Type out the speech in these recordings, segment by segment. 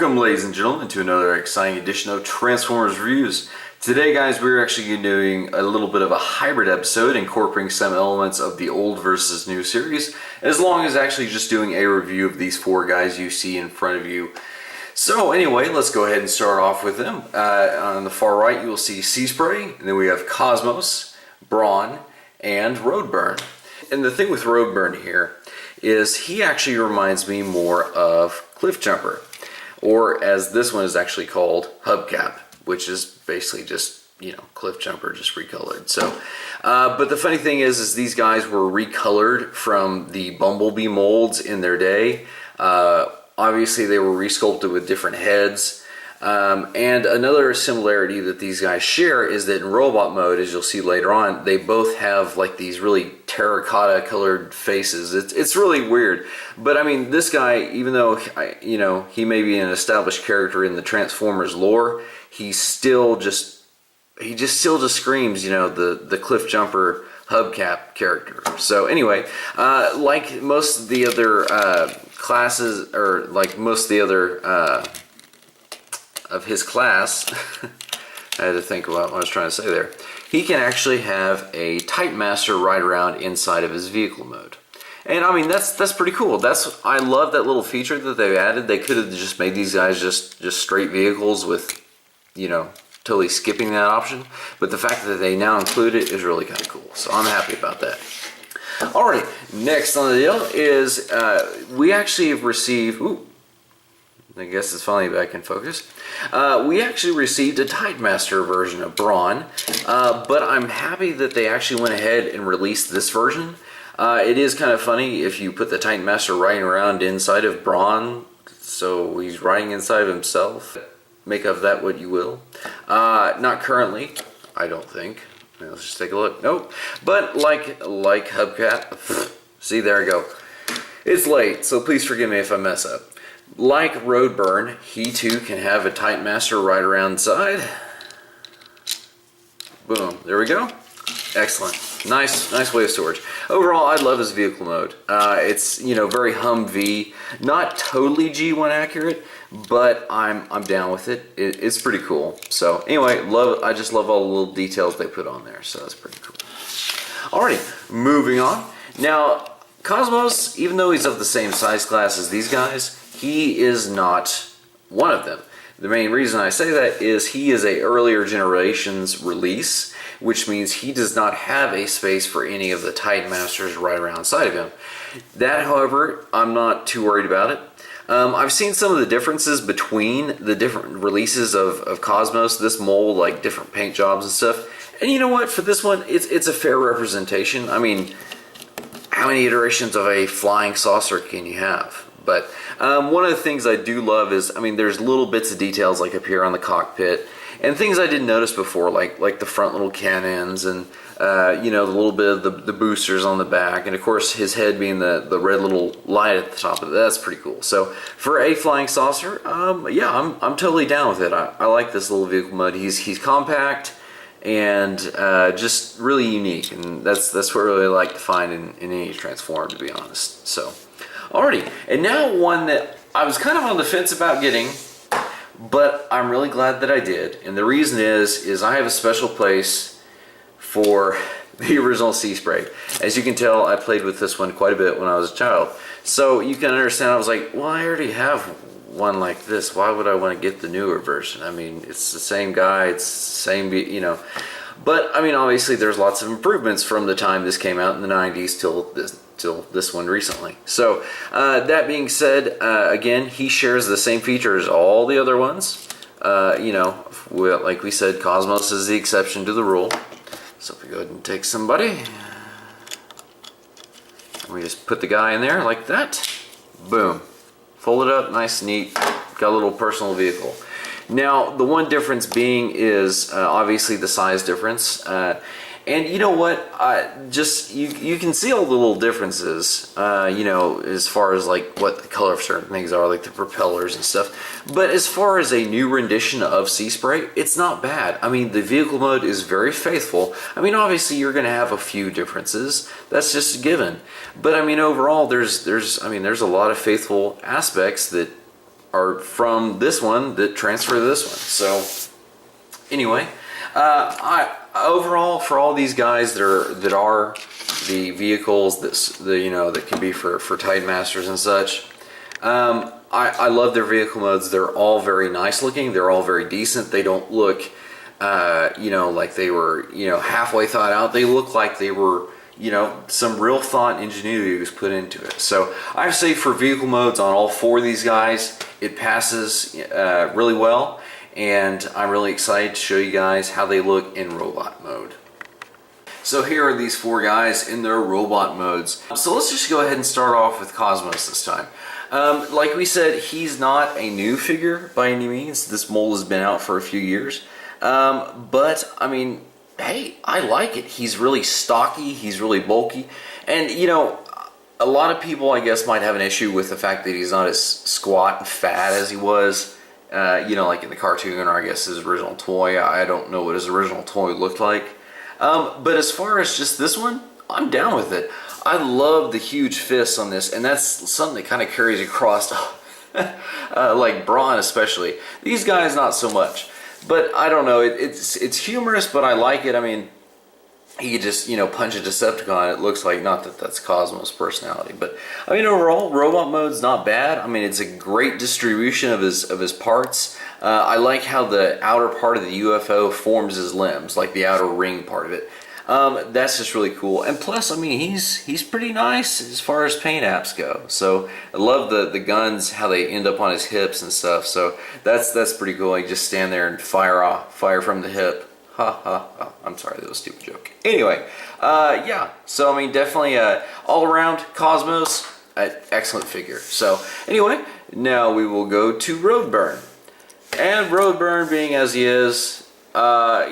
Welcome, ladies and gentlemen, to another exciting edition of Transformers Reviews. Today, guys, we're actually doing a little bit of a hybrid episode incorporating some elements of the old versus new series, as long as actually just doing a review of these four guys you see in front of you. So anyway, let's go ahead and start off with them. On the far right, you will see Seaspray, and then we have Cosmos, Brawn, and Roadburn. And the thing with Roadburn here is he actually reminds me more of Cliffjumper, or as this one is actually called, Hubcap, which is basically just, you know, Cliffjumper just recolored. So, but the funny thing is these guys were recolored from the Bumblebee molds in their day. Obviously, they were resculpted with different heads. And another similarity that these guys share is that in robot mode, as you'll see later on, they both have like these really terracotta colored faces. It's really weird. But I mean, this guy, even though, you know, he may be an established character in the Transformers lore, he still just screams, you know, the Cliffjumper Hubcap character. So anyway, like most of the other classes, or like most of the other of his class, I had to think about what I was trying to say there. He can actually have a Titan Master ride around inside of his vehicle mode. And I mean, that's pretty cool. I love that little feature that they've added. They could have just made these guys just straight vehicles with, you know, totally skipping that option. But the fact that they now include it is really kind of cool. So I'm happy about that. Alright, next on the deal is we actually have received... Ooh, I guess it's finally back in focus. We actually received a Titan Master version of Brawn, but I'm happy that they actually went ahead and released this version. It is kind of funny if you put the Titan Master riding around inside of Brawn, so he's riding inside of himself. Make of that what you will. Not currently, I don't think. Let's just take a look. Nope. But like Hubcap, see, there I go. It's late, so please forgive me if I mess up. Like Roadburn, he too can have a Titan Master right around inside. Boom, there we go. Excellent. Nice way of storage. Overall, I love his vehicle mode. It's, you know, very Humvee, not totally G1 accurate, but I'm down with it. It's pretty cool. So anyway, I just love all the little details they put on there. So that's pretty cool. Alrighty, moving on. Now, Cosmos, even though he's of the same size class as these guys, he is not one of them. The main reason I say that is he is a earlier generation's release, which means he does not have a space for any of the Titan Masters right around inside of him. That, however, I'm not too worried about it. I've seen some of the differences between the different releases of Cosmos, this mold, like different paint jobs and stuff. And you know what? For this one, it's a fair representation. I mean, how many iterations of a flying saucer can you have? But one of the things I do love is, I mean, there's little bits of details like up here on the cockpit, and things I didn't notice before, like the front little cannons, and you know, the little bit of the boosters on the back, and of course his head being the red little light at the top of it. That's pretty cool. So for a flying saucer, yeah, I'm totally down with it. I like this little vehicle mode. He's compact and just really unique, and that's what I really like to find in any Transformer, to be honest. So. Alrighty, and now one that I was kind of on the fence about getting, but I'm really glad that I did. And the reason is I have a special place for the original Seaspray. As you can tell, I played with this one quite a bit when I was a child. So you can understand, I was like, well, I already have one like this. Why would I want to get the newer version? I mean, it's the same guy, it's the same, you know. But, I mean, obviously there's lots of improvements from the time this came out in the 90s till this one recently. So, that being said, again, he shares the same features as all the other ones. You know, like we said, Cosmos is the exception to the rule. So if we go ahead and take somebody, and we just put the guy in there like that, boom. Fold it up, nice and neat, got a little personal vehicle. Now, the one difference being is obviously the size difference. And you know what? Just you can see all the little differences, you know, as far as like what the color of certain things are, like the propellers and stuff. But as far as a new rendition of Seaspray, it's not bad. I mean, the vehicle mode is very faithful. I mean, obviously you're going to have a few differences. That's just a given. But I mean, overall, there's a lot of faithful aspects that are from this one that transfer to this one. So anyway, overall, for all these guys that are the vehicles that can be for Titan Masters and such, I love their vehicle modes. They're all very nice looking. They're all very decent. They don't look like they were halfway thought out. They look like they were some real thought and ingenuity was put into it. So I say for vehicle modes on all 4 of these guys, it passes really well. And I'm really excited to show you guys how they look in robot mode. So here are these 4 guys in their robot modes. So let's just go ahead and start off with Cosmos this time. Like we said, he's not a new figure by any means. This mold has been out for a few years. But I mean, hey, I like it. He's really stocky, he's really bulky. And a lot of people, I guess, might have an issue with the fact that he's not as squat and fat as he was, like in the cartoon, or I guess his original toy. I don't know what his original toy looked like. But as far as just this one, I'm down with it. I love the huge fists on this, and that's something that kind of carries across, like Brawn especially. These guys, not so much. But I don't know, it's humorous, but I like it. I mean, he could just, punch a Decepticon. It looks like, not that that's Cosmos' personality, but I mean, overall, robot mode's not bad. I mean, it's a great distribution of his parts. I like how the outer part of the UFO forms his limbs, like the outer ring part of it. That's just really cool. And plus, I mean, he's pretty nice as far as paint apps go. So I love the guns, how they end up on his hips and stuff. So that's pretty cool. You just stand there and fire from the hip. Ha ha ha. I'm sorry, that was a stupid joke. Anyway, yeah. So I mean, definitely all around Cosmos, excellent figure. So anyway, now we will go to Roadburn. And Roadburn, being as he is, like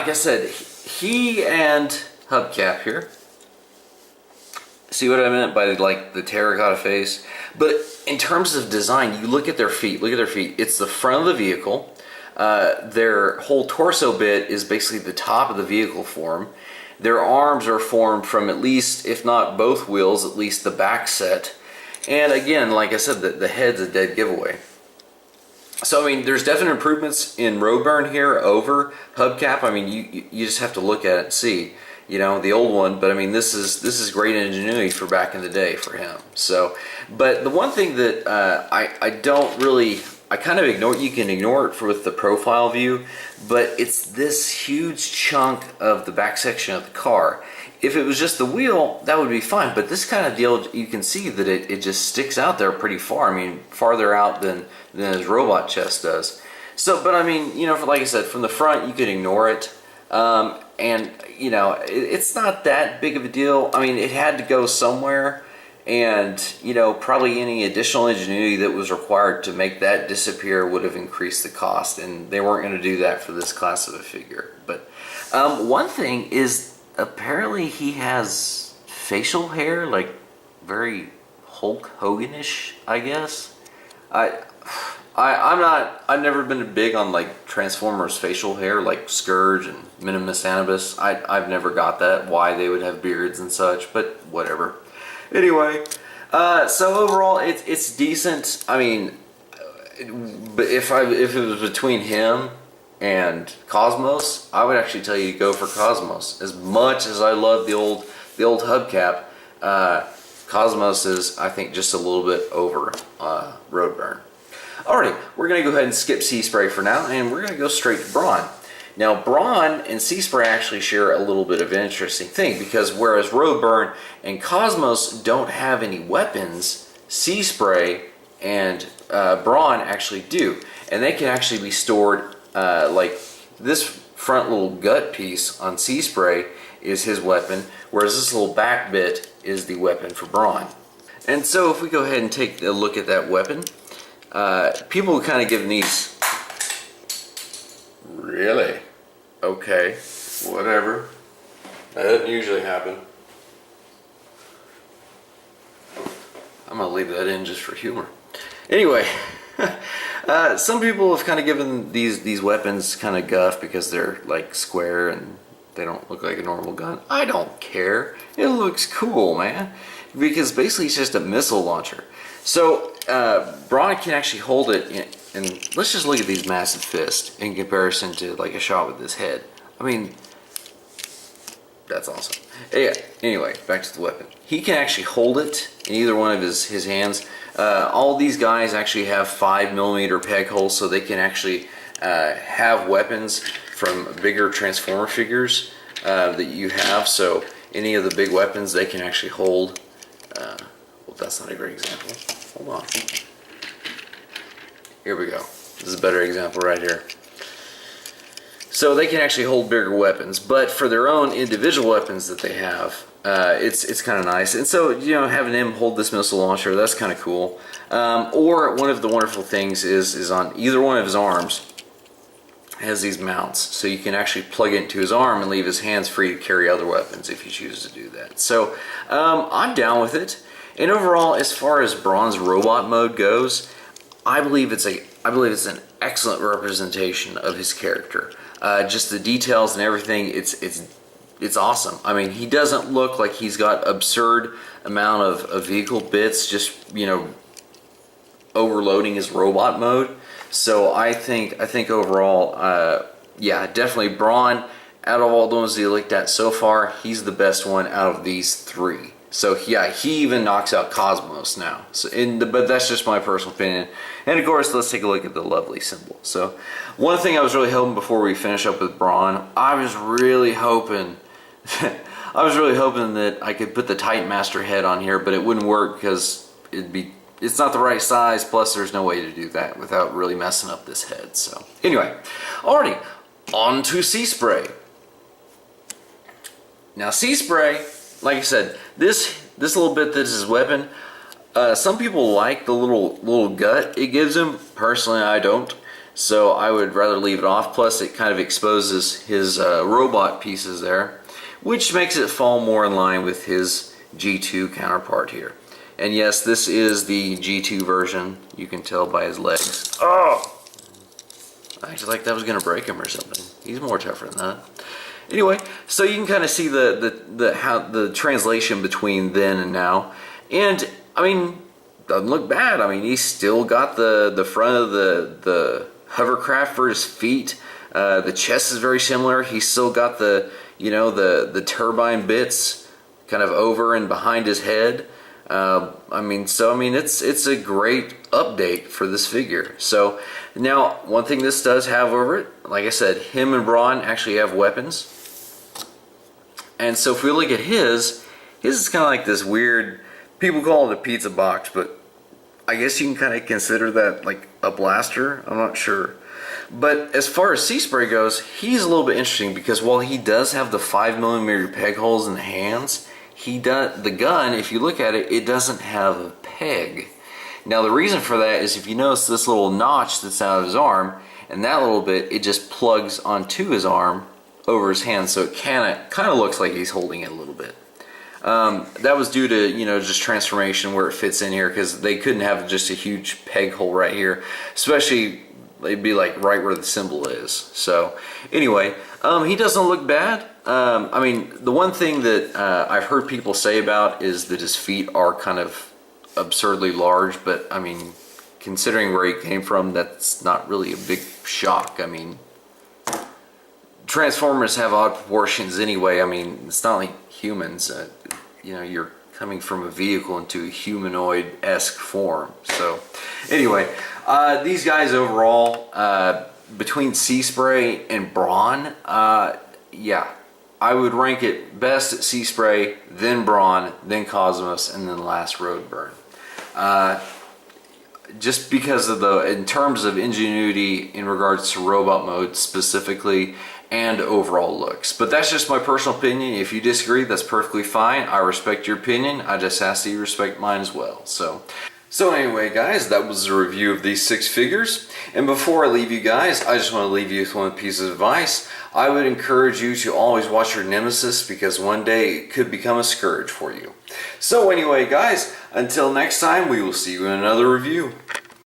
I said, he and Hubcap here. See what I meant by like the terracotta face? But in terms of design, you look at their feet. Look at their feet. It's the front of the vehicle. Their whole torso bit is basically the top of the vehicle form. Their arms are formed from at least, if not both wheels, at least the back set. And again, like I said, the head's a dead giveaway. So I mean, there's definite improvements in Roadburn here over Hubcap. I mean, you just have to look at it and see, the old one. But I mean, this is great ingenuity for back in the day for him. So, but the one thing that I kind of ignore, you can ignore it with the profile view, but it's this huge chunk of the back section of the car. If it was just the wheel, that would be fine, but this kind of deal, you can see that it just sticks out there pretty far. I mean, farther out than his robot chest does. So, but I mean, like I said, from the front, you could ignore it. And, it's not that big of a deal. I mean, it had to go somewhere, and, probably any additional ingenuity that was required to make that disappear would have increased the cost, and they weren't going to do that for this class of a figure. But one thing is, apparently he has facial hair, like very Hulk Hogan-ish, I guess. I've never been big on like Transformers facial hair, like Scourge and Minimus Animus. I've never got that, why they would have beards and such, but whatever. Anyway, so overall it's decent. I mean, but if it was between him and Cosmos, I would actually tell you to go for Cosmos. As much as I love the old Hubcap, Cosmos is, I think, just a little bit over Roadburn. Alrighty, we're going to go ahead and skip Seaspray for now, and we're going to go straight to Brawn. Now, Brawn and Seaspray actually share a little bit of an interesting thing, because whereas Roadburn and Cosmos don't have any weapons, Seaspray and Brawn actually do. And they can actually be stored, like this front little gut piece on Seaspray is his weapon, whereas this little back bit is the weapon for Brawn. And so if we go ahead and take a look at that weapon, people are kind of giving these, really? Okay, whatever. That doesn't usually happen. I'm gonna leave that in just for humor. Anyway, some people have kind of given these weapons kind of guff because they're like square and they don't look like a normal gun. I don't care. It looks cool, man. Because basically it's just a missile launcher. So Brawn can actually hold it, and let's just look at these massive fists in comparison to like a shot with his head. I mean, that's awesome. Yeah, anyway, back to the weapon. He can actually hold it in either one of his hands. All these guys actually have 5mm peg holes, so they can actually have weapons from bigger Transformer figures that you have. So any of the big weapons they can actually hold. Well, that's not a great example. Hold on. Here we go. This is a better example right here. So they can actually hold bigger weapons, but for their own individual weapons that they have, it's kind of nice. And so, you know, having him hold this missile launcher, that's kind of cool. Or one of the wonderful things is on either one of his arms has these mounts, so you can actually plug it into his arm and leave his hands free to carry other weapons if you choose to do that. So I'm down with it. And overall, as far as Brawn's robot mode goes, I believe it's an excellent representation of his character. Just the details and everything, it's awesome. I mean, he doesn't look like he's got absurd amount of vehicle bits, just, you know, overloading his robot mode. So I think overall, yeah, definitely Brawn, out of all the ones that you looked at so far, he's the best one out of these three. So yeah, he even knocks out Cosmos now. So but that's just my personal opinion. And of course, let's take a look at the lovely symbol. So one thing I was really hoping before we finish up with Brawn, I was really hoping that I could put the Titan Master head on here, but it wouldn't work because it's not the right size, plus there's no way to do that without really messing up this head. So anyway, alrighty, on to Seaspray. Now Seaspray, like I said, this little bit that is his weapon, some people like the little gut it gives him. Personally, I don't. So I would rather leave it off. Plus, it kind of exposes his robot pieces there, which makes it fall more in line with his G2 counterpart here. And yes, this is the G2 version. You can tell by his legs. Oh! I actually like that was gonna break him or something. He's more tougher than that. Anyway, so you can kind of see the translation between then and now. And I mean, doesn't look bad. I mean, he's still got the front of the hovercraft for his feet. The chest is very similar. He's still got the turbine bits kind of over and behind his head. I mean, it's a great update for this figure. So now, one thing this does have over it, like I said, him and Brawn actually have weapons. And so if we look at his is kind of like this weird, people call it a pizza box, but I guess you can kind of consider that like a blaster. I'm not sure. But as far as Seaspray goes, he's a little bit interesting because while he does have the 5mm peg holes in the hands, the gun, if you look at it, it doesn't have a peg. Now the reason for that is if you notice this little notch that's out of his arm, and that little bit, it just plugs onto his arm over his hand, so it kind of looks like he's holding it a little bit. That was due to, you know, just transformation where it fits in here, because they couldn't have just a huge peg hole right here, especially it'd be like right where the symbol is. So anyway, he doesn't look bad. I mean, the one thing that I've heard people say about is that his feet are kind of absurdly large, but I mean, considering where he came from, that's not really a big shock. I mean, Transformers have odd proportions anyway. I mean, it's not like humans. You know, you're coming from a vehicle into a humanoid-esque form. So anyway, these guys overall, between Seaspray and Brawn, yeah, I would rank it best at Seaspray, then Brawn, then Cosmos, and then last Roadburn. Just because of in terms of ingenuity in regards to robot mode specifically, and overall looks. But that's just my personal opinion. If you disagree, that's perfectly fine. I respect your opinion. I just ask that you respect mine as well. So anyway, guys, that was a review of these 6 figures. And before I leave you guys, I just want to leave you with one piece of advice. I would encourage you to always watch your nemesis, because one day it could become a scourge for you. So anyway, guys, until next time, we will see you in another review.